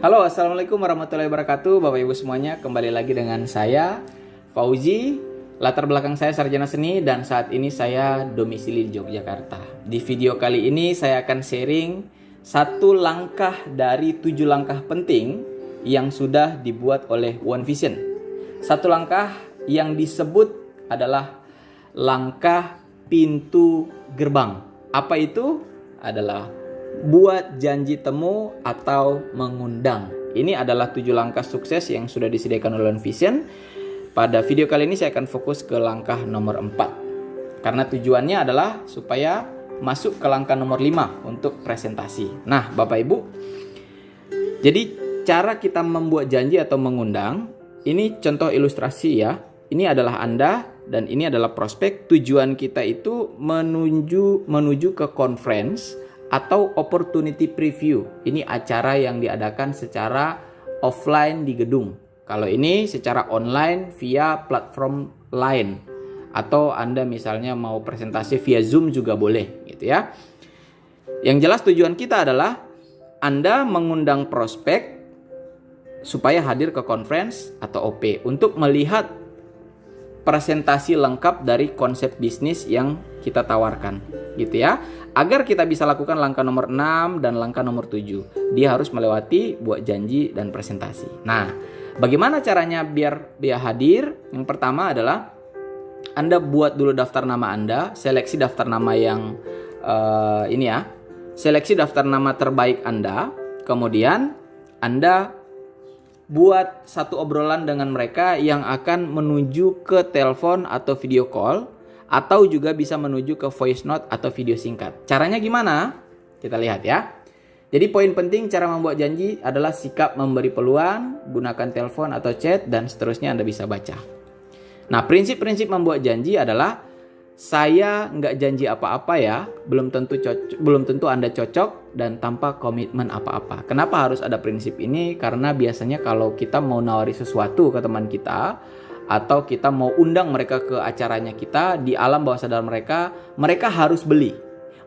Halo, assalamualaikum warahmatullahi wabarakatuh, Bapak Ibu semuanya. Kembali lagi dengan saya, Fauzi. Latar belakang saya sarjana seni dan saat ini saya domisili di Yogyakarta. Di video kali ini saya akan sharing 1 langkah dari 7 langkah penting yang sudah dibuat oleh One Vision. 1 langkah yang disebut adalah langkah pintu gerbang. Apa itu? Adalah buat janji temu atau mengundang. Ini adalah 7 langkah sukses yang sudah disediakan oleh One Vision. Pada video kali ini saya akan fokus ke langkah nomor 4. Karena tujuannya adalah supaya masuk ke langkah nomor 5 untuk presentasi. Nah, Bapak Ibu, jadi cara kita membuat janji atau mengundang, ini contoh ilustrasi ya. Ini adalah Anda dan ini adalah prospek. Tujuan kita itu menuju ke conference atau opportunity preview. Ini acara yang diadakan secara offline di gedung. Kalau ini secara online via platform lain. Atau Anda misalnya mau presentasi via Zoom juga boleh gitu ya. Yang jelas tujuan kita adalah Anda mengundang prospek supaya hadir ke conference atau OP untuk melihat presentasi lengkap dari konsep bisnis yang kita tawarkan gitu ya. Agar kita bisa lakukan langkah nomor 6 dan langkah nomor 7, dia harus melewati buat janji dan presentasi. Nah, bagaimana caranya biar dia hadir? Yang pertama adalah Anda buat dulu daftar nama Anda, seleksi daftar nama yang ini ya. Seleksi daftar nama terbaik Anda, kemudian Anda buat satu obrolan dengan mereka yang akan menuju ke telepon atau video call, atau juga bisa menuju ke voice note atau video singkat. Caranya gimana? Kita lihat ya. Jadi poin penting cara membuat janji adalah sikap memberi peluang, gunakan telepon atau chat, dan seterusnya Anda bisa baca. Nah, prinsip-prinsip membuat janji adalah saya nggak janji apa-apa ya, belum tentu Anda cocok dan tanpa komitmen apa-apa. Kenapa harus ada prinsip ini? Karena biasanya kalau kita mau nawari sesuatu ke teman kita atau kita mau undang mereka ke acaranya kita, di alam bawah sadar mereka harus beli,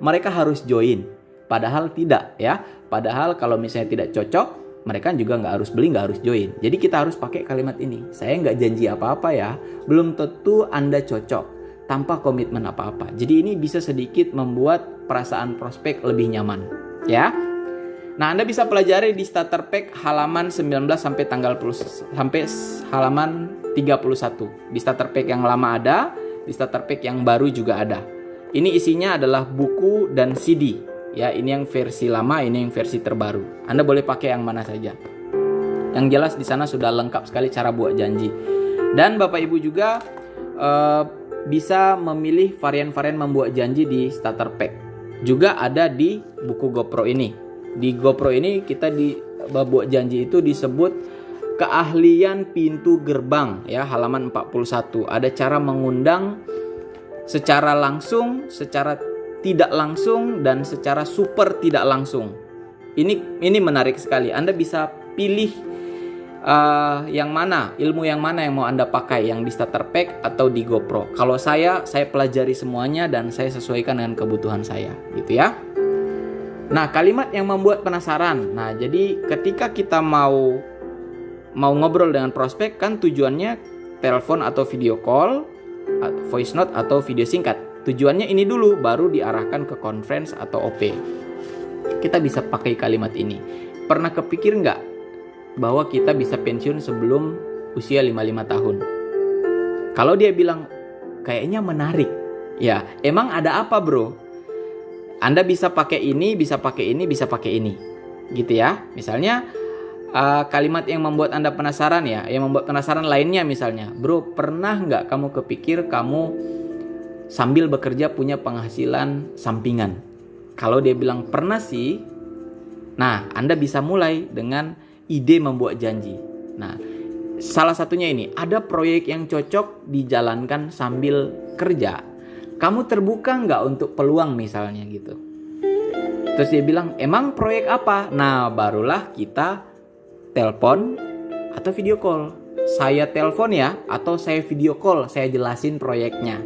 mereka harus join. Padahal tidak ya. Padahal kalau misalnya tidak cocok, mereka juga nggak harus beli, nggak harus join. Jadi kita harus pakai kalimat ini. Saya nggak janji apa-apa ya, belum tentu Anda cocok, tanpa komitmen apa-apa. Jadi ini bisa sedikit membuat perasaan prospek lebih nyaman ya. Nah, Anda bisa pelajari di starter pack halaman 19 sampai halaman 31. Di starter pack yang lama ada, di starter pack yang baru juga ada. Ini isinya adalah buku dan CD. Ya, ini yang versi lama, ini yang versi terbaru. Anda boleh pakai yang mana saja. Yang jelas di sana sudah lengkap sekali cara buat janji. Dan Bapak Ibu juga bisa memilih varian-varian membuat janji di starter pack. Juga ada di buku GoPro ini. Di GoPro ini kita buat janji itu disebut keahlian pintu gerbang ya, halaman 41. Ada cara mengundang secara langsung, secara tidak langsung, dan secara super tidak langsung. Ini menarik sekali. Anda bisa pilih yang mana, ilmu yang mana yang mau Anda pakai, yang di starter pack atau di GoPro. Kalau saya pelajari semuanya dan saya sesuaikan dengan kebutuhan saya gitu ya. Nah, kalimat yang membuat penasaran. Nah, jadi ketika kita mau ngobrol dengan prospek, kan tujuannya telepon atau video call, voice note atau video singkat. Tujuannya ini dulu, baru diarahkan ke conference atau OP. Kita bisa pakai kalimat ini. Pernah kepikir nggak bahwa kita bisa pensiun sebelum usia 55 tahun? Kalau dia bilang, kayaknya menarik. Ya, emang ada apa bro? Anda bisa pakai ini, bisa pakai ini, bisa pakai ini. Gitu ya. Misalnya kalimat yang membuat Anda penasaran ya, yang membuat penasaran lainnya misalnya, bro, pernah nggak kamu kepikir kamu sambil bekerja punya penghasilan sampingan? Kalau dia bilang pernah sih, nah Anda bisa mulai dengan ide membuat janji. Nah, salah satunya ini, ada proyek yang cocok dijalankan sambil kerja. Kamu terbuka nggak untuk peluang misalnya gitu. Terus dia bilang, emang proyek apa? Nah, barulah kita telepon atau video call. Saya telepon ya, atau saya video call, saya jelasin proyeknya.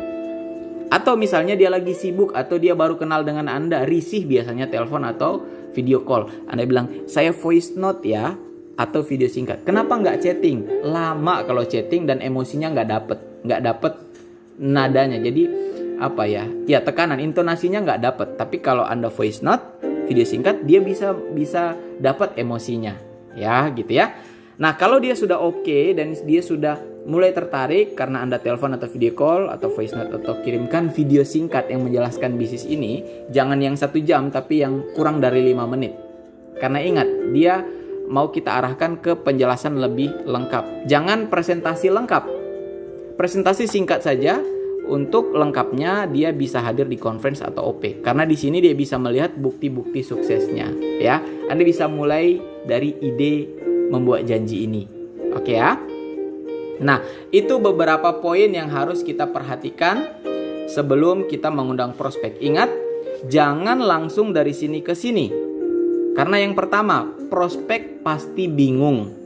Atau misalnya dia lagi sibuk atau dia baru kenal dengan Anda, risih biasanya telepon atau video call. Anda bilang, saya voice note ya, atau video singkat. Kenapa nggak chatting? Lama kalau chatting dan emosinya nggak dapet nadanya. Jadi apa ya? Ya tekanan, intonasinya nggak dapet. Tapi kalau Anda voice note, video singkat, dia bisa dapat emosinya, ya gitu ya. Nah kalau dia sudah oke dan dia sudah mulai tertarik karena Anda telepon atau video call atau voice note atau kirimkan video singkat yang menjelaskan bisnis ini, jangan yang 1 jam tapi yang kurang dari 5 menit. Karena ingat, dia mau kita arahkan ke penjelasan lebih lengkap. Jangan presentasi lengkap. Presentasi singkat saja. Untuk lengkapnya dia bisa hadir di conference atau OP. Karena di sini dia bisa melihat bukti-bukti suksesnya, ya. Anda bisa mulai dari ide membuat janji ini. Oke ya. Nah, itu beberapa poin yang harus kita perhatikan sebelum kita mengundang prospek. Ingat, jangan langsung dari sini ke sini. Karena yang pertama, prospek pasti bingung.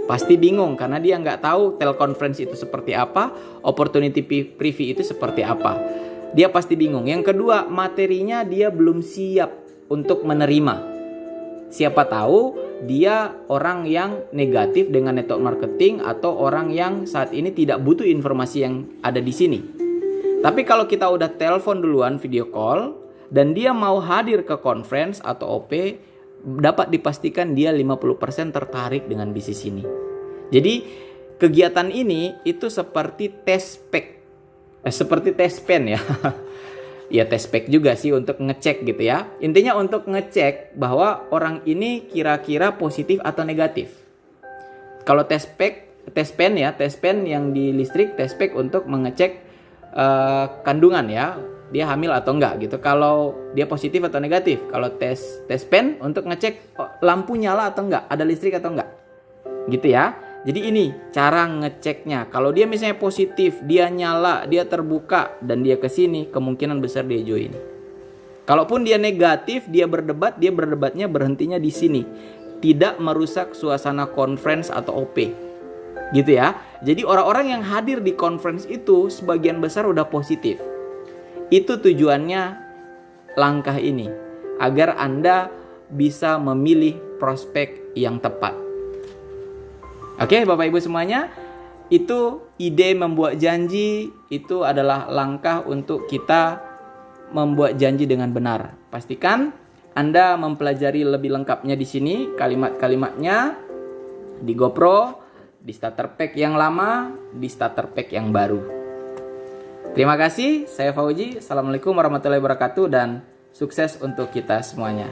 Pasti bingung karena dia nggak tahu teleconference itu seperti apa, opportunity preview itu seperti apa. Dia pasti bingung. Yang kedua, materinya dia belum siap untuk menerima. Siapa tahu dia orang yang negatif dengan network marketing atau orang yang saat ini tidak butuh informasi yang ada di sini. Tapi kalau kita udah telepon duluan, video call, dan dia mau hadir ke conference atau OP, dapat dipastikan dia 50% tertarik dengan bisnis ini. Jadi kegiatan ini itu seperti tes spek, seperti tes pen ya. Ya tes spek juga sih untuk ngecek gitu ya. Intinya untuk ngecek bahwa orang ini kira-kira positif atau negatif. Kalau tes spek, tes pen ya, tes pen yang di listrik, tes spek untuk mengecek kandungan ya. Dia hamil atau enggak gitu. Kalau dia positif atau negatif. Kalau tes pen untuk ngecek lampu nyala atau enggak, ada listrik atau enggak. Gitu ya. Jadi ini cara ngeceknya. Kalau dia misalnya positif, dia nyala, dia terbuka dan dia ke sini, kemungkinan besar dia join. Kalaupun dia negatif, dia berdebatnya berhentinya di sini. Tidak merusak suasana conference atau OP. Gitu ya. Jadi orang-orang yang hadir di conference itu sebagian besar udah positif. Itu tujuannya langkah ini, agar Anda bisa memilih prospek yang tepat. Oke Bapak Ibu semuanya, itu ide membuat janji, itu adalah langkah untuk kita membuat janji dengan benar. Pastikan Anda mempelajari lebih lengkapnya di sini, kalimat-kalimatnya di GoPro, di starter pack yang lama, di starter pack yang baru. Terima kasih, saya Fauji. Assalamualaikum warahmatullahi wabarakatuh dan sukses untuk kita semuanya.